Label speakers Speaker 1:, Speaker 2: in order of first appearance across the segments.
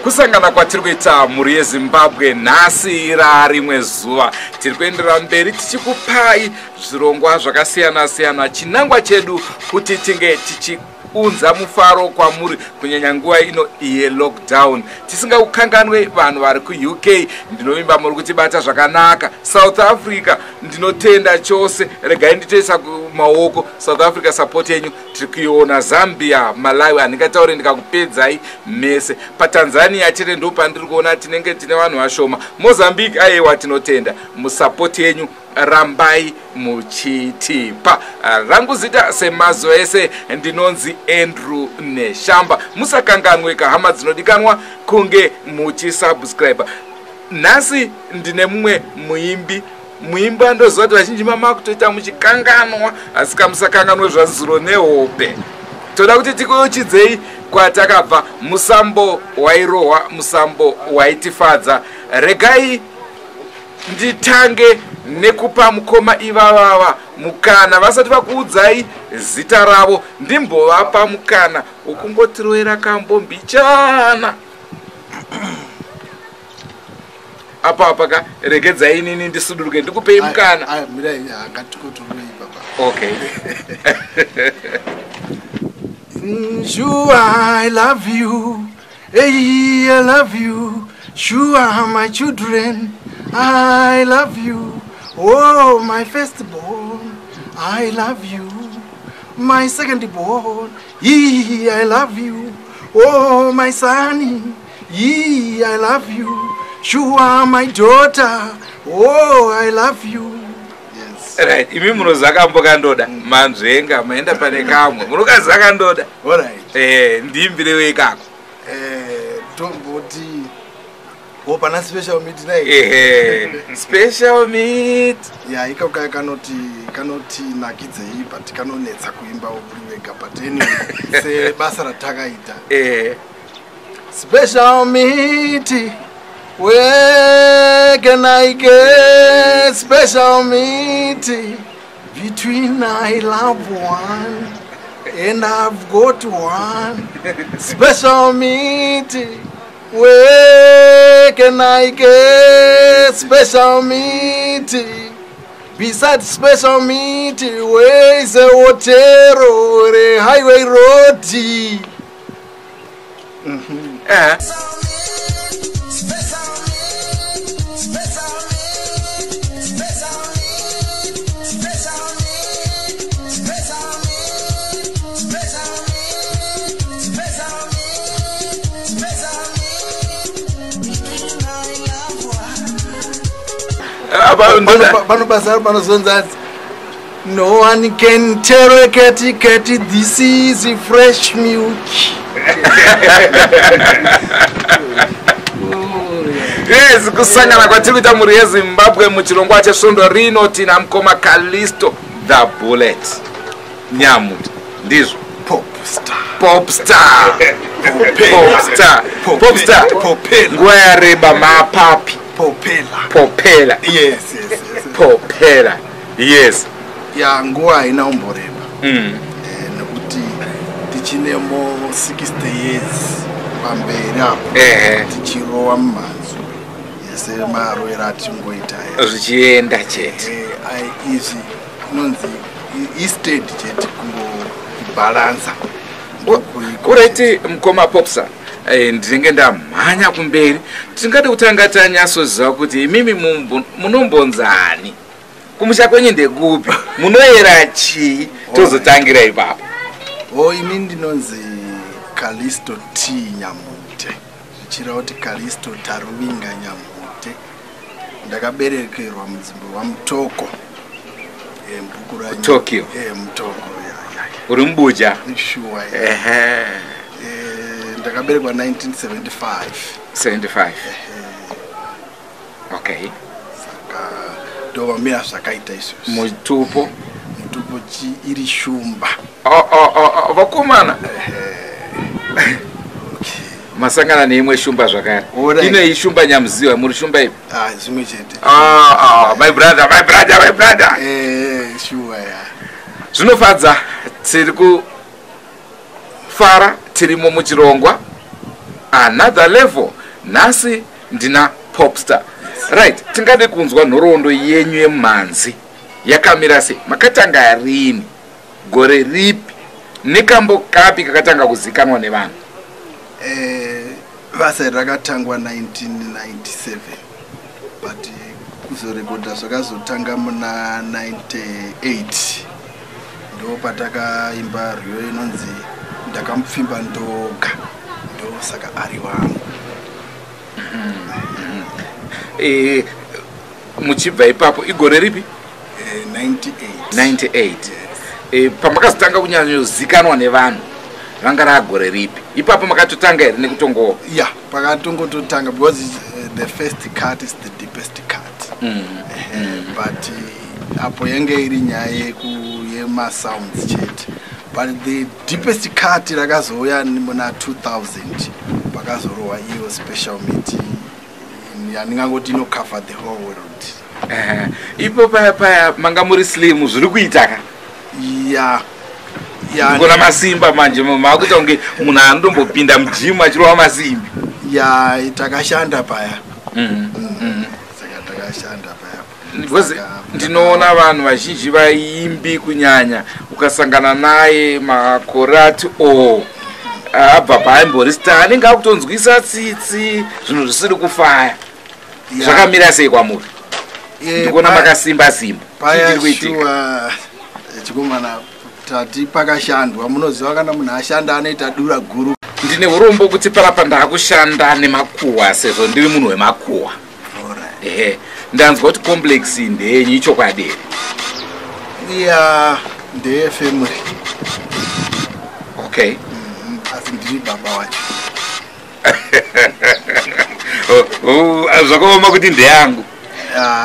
Speaker 1: kusangana kwatiri kuita mhuri yeZimbabwe nhasi rimwe zuva tiri kuendera mberi tichikupai zvirongwa zvakasiyana-siyana. Chinangwa chedu kuti tinge tichiunza mufaro kwamuri kunyanya nguva ino yelockdown, tisingakukanganwe vanhu vari kuUK. Ndinovimba muri kutibata zvakanaka. South Africa ndinotenda chose, regai nditoisa kumaoko. South Africa support yenyu tiri kuiona. Zambia, Malawi handingataure ndikakupedzai mese. PaTanzania chete ndo pandiri kuona tinenge tine vanhu vashoma. Mozambique aiwa tinotenda musapoti yenyu, rambai muchitipa. Rangu zita semazo ese ndinonzi Andrew Neshamba. Musakanganweka hama dzinodikanwa kunge muchisubscribe. Nhasi ndine mumwe muimbi ndoziva kuti vazhinji mama kutoita muchikanganwa, asi kamusakanganwe zvazuro nehope. Toda kuti tikuuchidzei kwatakabva, musambo wairohwa, musambo waitifadza. Regai nditange nekupa mukoma ivavava mukana vasati vakuudzai zita ravo. Ndimbovapa mukana ukungotiroera kambombichana apa ka regedzai inini ndisuduruke ndikupei mukana. Okay.
Speaker 2: Sure, I love you. Hey, I love you. Sure, my children, I love you. Oh, my firstborn, I love you. My secondborn, I love you. Oh, my son, I love you. Sure, my daughter, oh, I love you. Yes.
Speaker 1: Right, imi munozaka mbokandoda manzvenga maenda pane kamwe munokazaka ndoda.
Speaker 2: All right.
Speaker 1: Ndimbirewe ikako.
Speaker 2: Tomboti opana special meet nai.
Speaker 1: Special meet.
Speaker 2: Yeah, ikaka kanoti nakidzei but kanonetsa kuimba uriwega but anyway se basa ratakaita. Special meet. Where can I get special meeting between my loved one and I've got one special meeting? Where can I get special meeting? Besides special meeting, where is a hotel or a highway road? No one can tell a catty, this is a fresh milk.
Speaker 1: Yes, kusangana kwatiri kuita mhuri yeZimbabwe muchirongwa chesvondo rino tina mukoma Callisto the Bullet Nyamuti. Ndizvo Popstar. Nguva yareba mapapi. Popela.
Speaker 2: Yes.
Speaker 1: Popela. Yes.
Speaker 2: Ya nguva haina umboreba. Nekuti tichinemo 60 years pamberi apo. Tichirowa mumanzu. Yese maroera atingoita.
Speaker 1: Zvichienda chete.
Speaker 2: Izvi nonzi istate chete kungobalansa.
Speaker 1: Kureti mukoma Popstar. Ndinenge ndamhanya kumberi. Tingade kutanga tanyasoziva kuti imimi munombonzani. Kumusha kwenyu ndekupi? Munoyera chii? Tozotangira ipapo.
Speaker 2: Imi ndinonzi Callisto T Nyamute. Zvichireva kuti Callisto Taruvinga Nyamute. Ndakaberekerwa mudzimba waMutoko. Mbukura
Speaker 1: Tokyo.
Speaker 2: Mutoko.
Speaker 1: Uri mubuja?
Speaker 2: Sure. Ndakaberekwa 1975.
Speaker 1: 75. Okay.
Speaker 2: Saka ndova mira zvakaita izvozvo.
Speaker 1: Mutupo
Speaker 2: iri shumba.
Speaker 1: Vakomana. Masangana neimwe shumba zvakare. Ine ishumba Nyamuziwa, muri shumba ipi?
Speaker 2: Zvimwe chete.
Speaker 1: My brother.
Speaker 2: Sure.
Speaker 1: Zvinofadza tiri kufara tirimo muchirongwa another level. Nhasi ndina popstar. Right, tingade kunzwa nhoroondo yenyu yemhanzi yakamira sei? Makatanga rini? Gore ripi? Nekambo kapi kakatanga kuzikanwa nevanhu?
Speaker 2: Basa rakatangwa 1997 but kuzorekodha zvakazotanga muna 98 ndo patakaimba rwiyo inonzi ndakamupfimba ndoga, ndo saka ari wangu.
Speaker 1: Muchibva ipapo igore ripi?
Speaker 2: 98.
Speaker 1: Pamakazotanga kunyanyozikanwa nevanhu vanga ragore ripi? Ipapo makatotanga here nekutongowa?
Speaker 2: Yeah, pakatongototanga because the first cut is the deepest cut. But apo yange iri nyaya yemasounds chete. But the deepest cut rakazouya muna 2000 pakazorowa iyo special meet yaningangoti inocover the whole world.
Speaker 1: Ipo paya manga muri slim zviri kuitaka?
Speaker 2: Yeah.
Speaker 1: Ngona masimba manje makuita kunge munhu andombopinda mujim achirova masimbi.
Speaker 2: Ya takashanda paya. Saka takashanda paya.
Speaker 1: Because ndinoona vanhu vazhinji vaimbi kunyanya ukasangana naye makorati abva paimbori star anenge akutonzwisa tsitsi zvinhu zvisiri kufaya. Zvakamira sei kwamuri? Ndikuona makasimba simba.
Speaker 2: Paya shuwa chikomana tati pakashandwa, munoziva kana munhu ashanda anoita dura guru.
Speaker 1: Ndine urombo kuti parapa ndakushanda nemakuhwa sezvo ndiri munhu wemakuhwa. Ndanzwa kuti complex ndeyenyu ichokwadi.
Speaker 2: Yeah, ndeye family.
Speaker 1: Okay.
Speaker 2: Asi ndiri baba wacho.
Speaker 1: Zvakaoma kuti ndeyangu.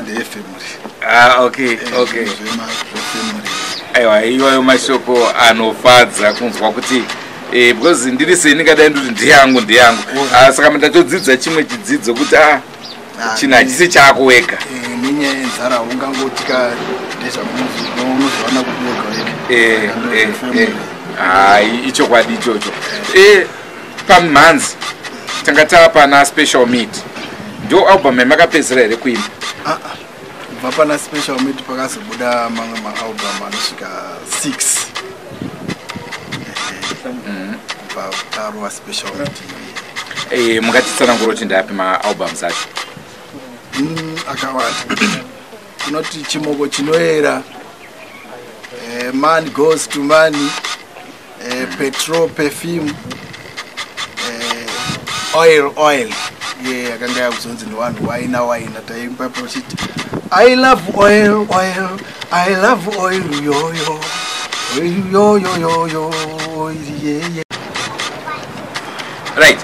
Speaker 2: Ndeye family.
Speaker 1: Okay. Aiwa, iwayo mashoko anofadza kunzwa kuti because ndiri sei ndingadai ndoti ndeyangu. Saka ndatodzidza chimwe chidzidzo kuti china hachisi chako wega.
Speaker 2: Nenyaya yenzara ungangotika ndezvaunozvana kuti wega.
Speaker 1: Ichokwadi ichocho. Pamhanzi tanga tapana special meet. Ndo album yamakapedzera here kuimba?
Speaker 2: Kubva pana special meet pakazobuda mamwe maalbum anosvika 6. Kubva tarowa special meet.
Speaker 1: Mungatitsananguroti ndapi maalbums acho?
Speaker 2: Akawanda. Kunoti chimoko chinoera, man goes to money, petrol, perfume, oil. Akanga yakuzonzi nevanhu waina taimba prochiti I love oil, I love oil, yo.
Speaker 1: Right.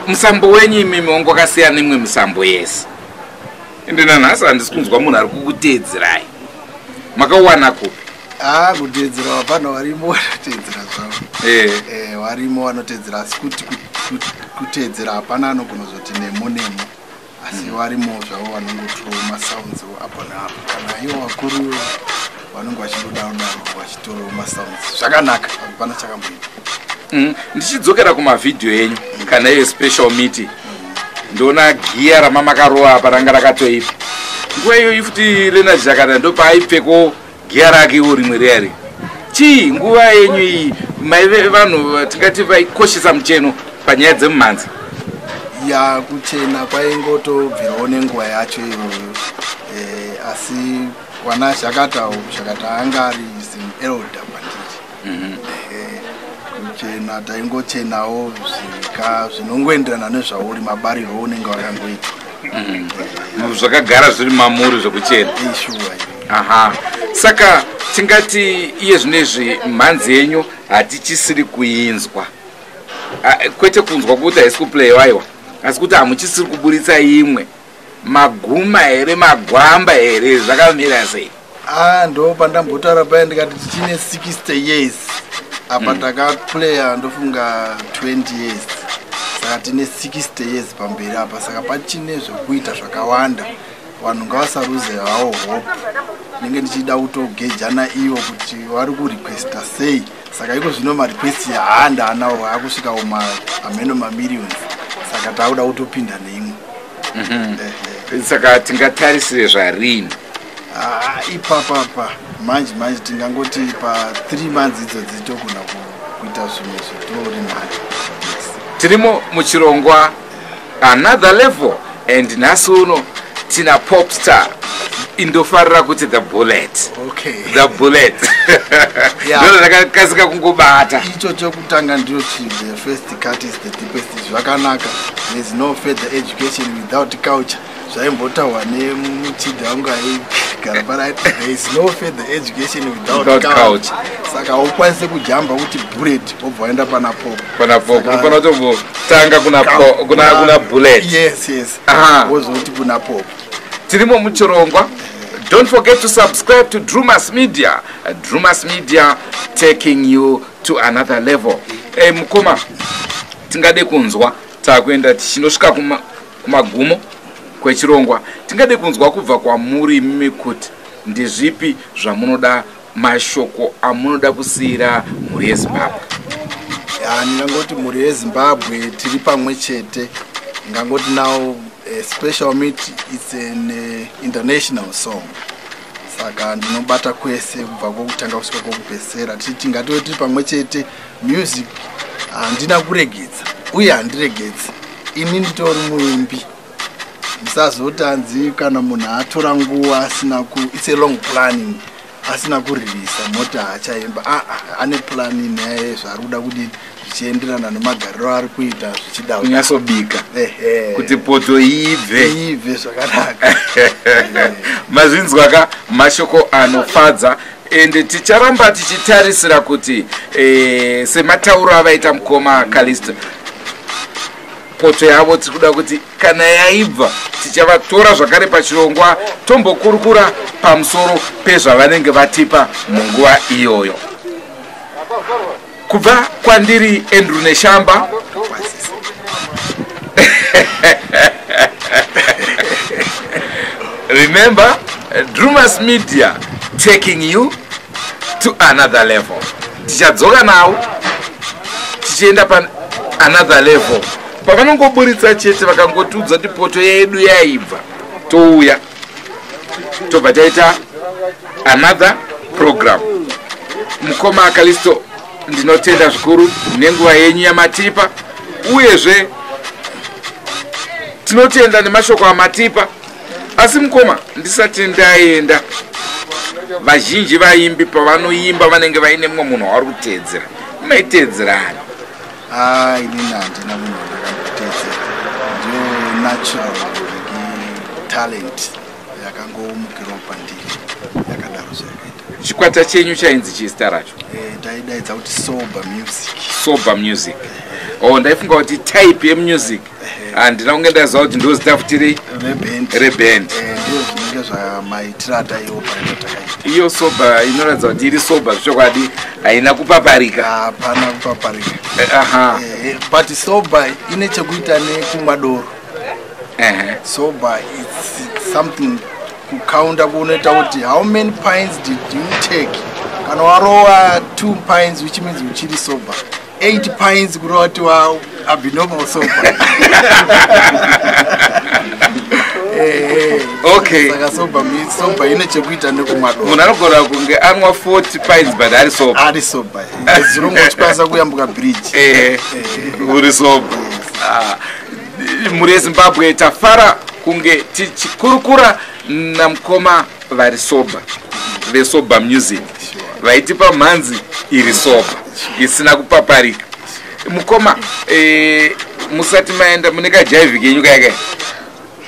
Speaker 1: Musambo wenyu imimi wangu wakasiyana nemwe musambo yese. Ndina nhasi handisi kunzwa munhu ari kukuteedzerai. Makawana kupi?
Speaker 2: Kuteedzera vapana varimo vanoteedzera zvavo. Varimo vanoteedzera asi kuti kuteedzera hapana anogona kuzoti nemo. Asi varimo zvavo vanongotora masounds apo naapo. Kana ivo vakuru vanonge vachindodaro vachitora masounds. Zvakanaka, hapana chakamboita.
Speaker 1: Ndichidzokera kumavhidhiyo enyu kana iyo special meet ndona giya ramamakarova apa ranga rakatoipa. Nguva iyoyi futi Rena Jakata ndo paaipfeko giya rake rimwe riyari. Chii nguva yenyu iyi maive vanhu tingati vaikoshesa mucheno panyaya dzemumhanzi?
Speaker 2: Ya kuchena kwaingotobvirawo nenguva yacho iyoyo. Asi wana Jakata anga ari elder banditi. Kuchena taingochenawo zvinongoenderana nezvauri mabariro unenge wakangoita. Zvakagara
Speaker 1: zviri mamuri zvekuchena. Saka tingati iye zvinezvi mhanzi yenyu hatichisiri kuinzwa. Kwete kunzwa kuti haisi kuplayiwaiwa, asi kuti hamuchisiri kuburitsa imwe. Maguma here, magwamba here, zvakamira sei?
Speaker 2: Ndo pandambotaura paya ndikati tichine 60 years. Apa takaplaya ndofunga 20 years. Saka tine 60 years pamberi apa. Saka pachine zvokuita zvakawanda vanhu ngavasaruze havo hope. Ndenge ndichida kutogejana ivo kuti vari kurequesta sei. Saka iko zvino marequest haanda anawo akusvika ameno mamillions. Saka tauda kutopinda neimwe.
Speaker 1: Saka tingatarisire zvarini?
Speaker 2: Ipapa manje tingangoti pa 3 months idzo togona kuita zvimwe zvitori nayo.
Speaker 1: Tirimo muchirongwa Another Level, and nhasi uno tina Popstar indofarira kuti The Bullet.
Speaker 2: Okay.
Speaker 1: The Bullet. Ndiro ndakakasika kungobata.
Speaker 2: Icho chokutanga ndiyo the first cut is the deepest. Zvakanaka. There's no further education without culture. Zvaimbotaurwa nemuchidha wangu aigara paraiti, there is no further education without culture. Saka ukwanise kujamba kuti bullet obva waenda pana pop.
Speaker 1: Pana pop. Unofana kutotanga kuna bullet.
Speaker 2: Yes. Wozoti kuna pop.
Speaker 1: Tirimo muchirongwa. Don't forget to subscribe to Drumas Media. Drumas Media taking you to another level. Mukoma tingade kunzwa takuenda tichinosvika kumagumo kwechirongwa. Tingade kunzwa kubva kwamuri mimi kuti ndezvipi zvamunoda, mashoko amunoda kusiyira mhuri yeZimbabwe.
Speaker 2: Ndingangoti mhuri yeZimbabwe tiri pamwe chete. Ndingangoti now special meet it's an international song. Saka ndinobata kwese kubva kwokutanga kusvika kwokupedzisira. Tingati tiri pamwe chete. Music handina kuregedza uye handiregedzi. Ini nditori muimbi. Musazotanzi kana munhu atora nguva asina it's a long planning. Asina kuririsa mota hachaimba. Ane planning naye zvari kuda kuti zvichienderana nemagariro ari kuita zvichida
Speaker 1: kunyasobika kuti poto ibve
Speaker 2: zvakanaka.
Speaker 1: Mazvinzwa ka mashoko anofadza, ende ticharamba tichitarisira kuti sematauro avaita Mukoma Callisto, poto yavo tiri kuda kuti kana yaibva tichavatora zvakare pachirongwa tombokurukura pamusoro pezvavanenge vatipa munguva iyoyo. Kubva kwandiri Andrew Neshamba. Remember, Drumas Media taking you to another level. Tichadzoka nawo tichienda pa another level. Pavanongoburitsa chete vakangotudza kuti poto yedu yaibva, touya tobva taita another program. Mukoma Callisto, ndinotenda zvikuru nenguva yenyu yamatipa, uyezve tinotenda nemashoko amatipa. Asi Mukoma, ndisati ndaenda, vazhinji vaimbi pavanoimba vanenge vaine mumwe munhu wavari kuteedzera. Maiteedzerani?
Speaker 2: Inini handina munhu wakanditeedzera. Ndiyo natural talent yakangomukirawo pandiri, yakadaro zvakaita.
Speaker 1: Chikwata chenyu chainzi chizita racho?
Speaker 2: Taidaidza kuti sober music.
Speaker 1: Sober music. Ndaifunga kuti type yemusic. Handina kunge ndaziva kuti ndozita futi reband.
Speaker 2: Ndiyo zvinenge zvamaitira ataiwo painotakaita.
Speaker 1: Iyo sober inoratidza kuti iri sober zvokwadi, haina kupaparika.
Speaker 2: Hapana kupaparika.
Speaker 1: But
Speaker 2: sober ine chekuita nekumwa. Sober it's something kukaunda kunoita kuti how many pints did you take. Kana warowa 2 pints, which means uchiri sober. 8 pints kurova kuti abnormal sober.
Speaker 1: Okay.
Speaker 2: Saka sober ine chekuita nekumwa.
Speaker 1: Munhu anogona kunge anwa 40 pints but ari sober.
Speaker 2: Ari sober. Zirongo chikwanisa kuyambuka bridge.
Speaker 1: Uri sober. Mhuri yeZimbabwe tafara kunge tichikurukura naMukoma vari sober. The sober music. Vaitipa mhanzi iri sober, isina kupaparika. Mukoma, musati maenda mune kajaivhi kenyu kaya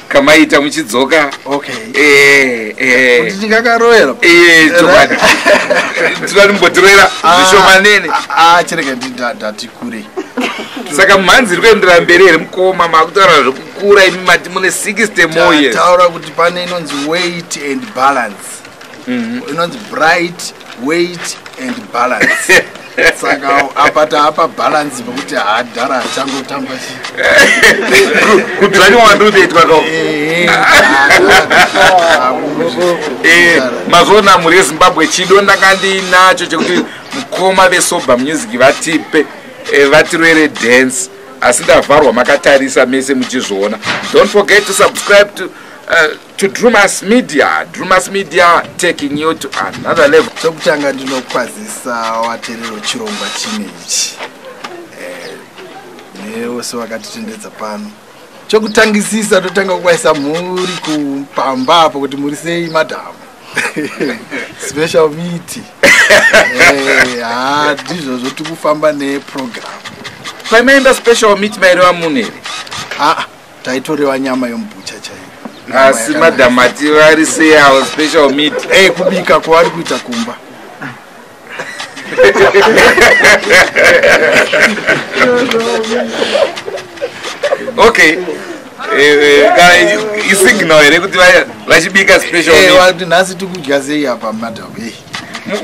Speaker 1: kamaita muchidzoka.
Speaker 2: Okay.
Speaker 1: Kuti
Speaker 2: ndingakaroera.
Speaker 1: Tobadi. Tinoda mumbotirera zvishomanene.
Speaker 2: Chirega ndati kure.
Speaker 1: Saka mhanzi iri kuendera mberi here Mukoma, makutaura zvekukura imi mati mune 60 more years.
Speaker 2: Taura kuti pane inonzi weight and balance. Inonzi bright, weight and balance. saka apata apa balance bokuti hadhara achangotamba
Speaker 1: kudhani wandoitwa ko mazona muri yeZimbabwe chido ndakandinacho chekuti mukoma vesober music vatipe vatirwere dance asi ndavharwa makatarisa mese muchizviona. Don't forget to subscribe to Drumas Media. Drumas Media taking you to another level.
Speaker 2: Chokutanga ndinokwazisa waterero chirongwa chinechi nevose vakatitendedza pano. Chokutangisisa totanga kuwaisa muri kupamba apo kuti muri sei madhamu special meet ndizvozvo tikufamba neprogram.
Speaker 1: Paimaenda special meet maireva munhu here?
Speaker 2: Taitorewa nyama yomubhucha chaiyo.
Speaker 1: Asi madhamu ati vari sei avo special meet?
Speaker 2: Kubika kwavari kuita kumba.
Speaker 1: Okay. Isignal here kuti vachibika special meet.
Speaker 2: Nhasi tikudya sei apa madhamu?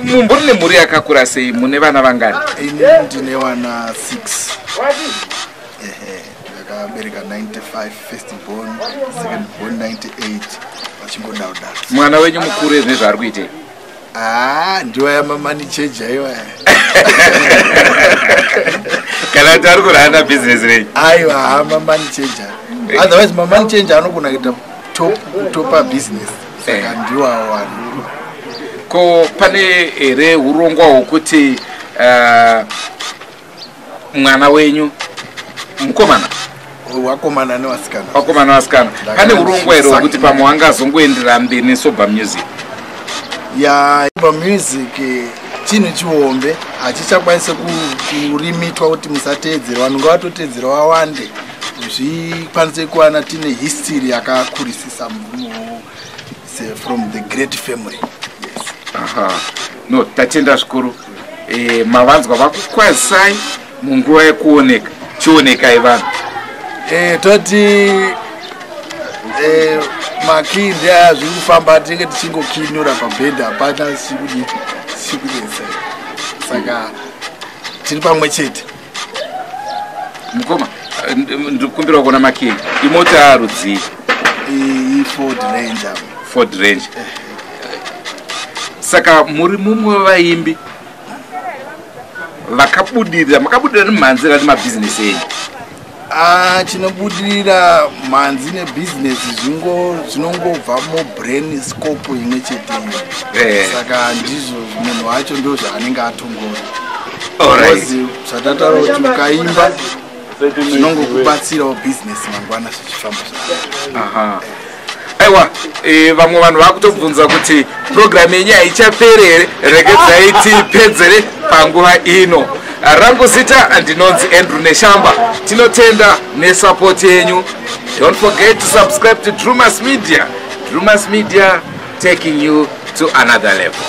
Speaker 1: Mumburi nemhuri yakakura sei? Mune vana vangani?
Speaker 2: Ini ndine vana 6. Ndakabereka 95 first born, second born 98 vachingodaudara.
Speaker 1: Mwana wenyu mukuru nezvaari kuitei?
Speaker 2: Ndiwa yamamani cheja iwa.
Speaker 1: Kana kuti ari kurana business rei?
Speaker 2: Aiwa, mamani cheja. Otherwise mamani cheja anogona kuita topa business. Saka ndiwawo vari.
Speaker 1: Ko pane here hurongwa hwokuti mwana wenyu mukomana?
Speaker 2: Wakomana newasikana.
Speaker 1: Wakomana newasikana. Pane hurongwa here hwokuti pamwe wangazongoendera mberi nesober music?
Speaker 2: Sober music chinhu chihombe hachichakwanisa kurimitwa kuti musateedzera. Vanhu ngavatotedzera wawande zvikwanise kuwana tine history yakakurisisa from the great family.
Speaker 1: No, tatenda zvikuru. Mavanzwa vakukwazisai munguva yekuoneka chionekai vanhu?
Speaker 2: Toti makindi aya zviri kufamba tinenge tichingokinura pabhedhi hapana chikudensa. Saka tiri pamwe chete.
Speaker 1: Mukoma, ndikumbira kuona makindi. Imota rudzii?
Speaker 2: Ford Ranger.
Speaker 1: Ford Ranger. Saka muri mumwe wavaimbi vakabudirira, makabudirira nemhanzira nemabhizinesi enyu?
Speaker 2: Chinobudirira mhanzi nebhizinesi zvinongobva mubrain scope imwe cheteyo. Saka ndizvo munhu wacho ndo zvaanenge atongora. Zvatataura kuti ukaimba zvinongokubatsirawo bhizinesi mangwana zvichifamba zvakanaka.
Speaker 1: Aiwa, vamwe vanhu vakutobvunza kuti program yenyu haichaperi here? Regedzai tipedzere panguva ino. Rangu zita ndinonzi Andrew Neshamba. Tinotenda nesupport yenyu. Don't forget to subscribe to Drumas Media. Drumas Media taking you to another level.